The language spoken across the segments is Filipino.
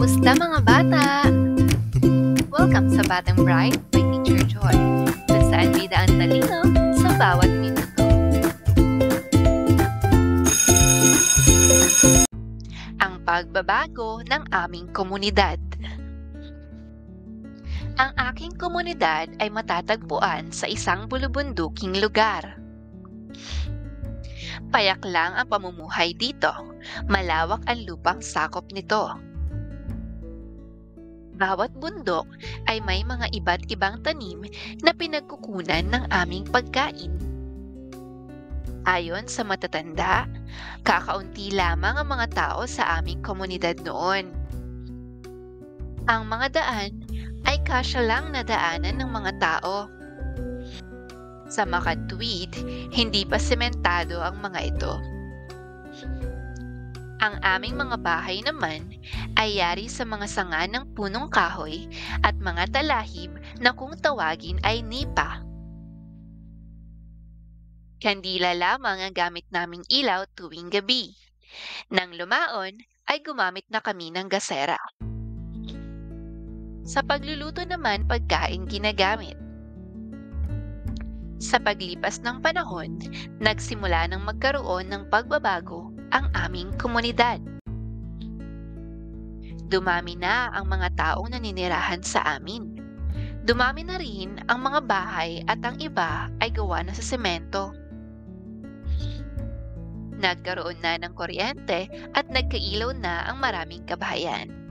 Kamusta mga bata? Welcome sa Batang Bright by Teacher Joy, kung saan bida ang talino sa bawat minuto. Ang pagbabago ng aming komunidad. Ang aking komunidad ay matatagpuan sa isang bulubunduking lugar. Payak lang ang pamumuhay dito, malawak ang lupang sakop nito. Bawat bundok ay may mga iba't ibang tanim na pinagkukunan ng aming pagkain. Ayon sa matatanda, kakaunti lamang ang mga tao sa aming komunidad noon. Ang mga daan ay kasya lang na daanan ng mga tao. Sa makatwid, hindi pa sementado ang mga ito. Ang aming mga bahay naman ay yari sa mga sanga ng punong kahoy at mga talahib na kung tawagin ay nipa. Kandila lamang ang gamit naming ilaw tuwing gabi. Nang lumaon, ay gumamit na kami ng gasera. Sa pagluluto naman, pagkain ginagamit. Sa paglipas ng panahon, nagsimula ng magkaroon ng pagbabago ang aming komunidad. Dumami na ang mga taong naninirahan sa amin. Dumami na rin ang mga bahay at ang iba ay gawa na sa semento. Nagkaroon na ng kuryente at nagkailaw na ang maraming kabahayan.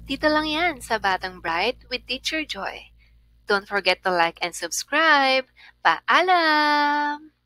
Dito lang yan sa Batang Bright with Teacher Joy. Don't forget to like and subscribe. Paalam!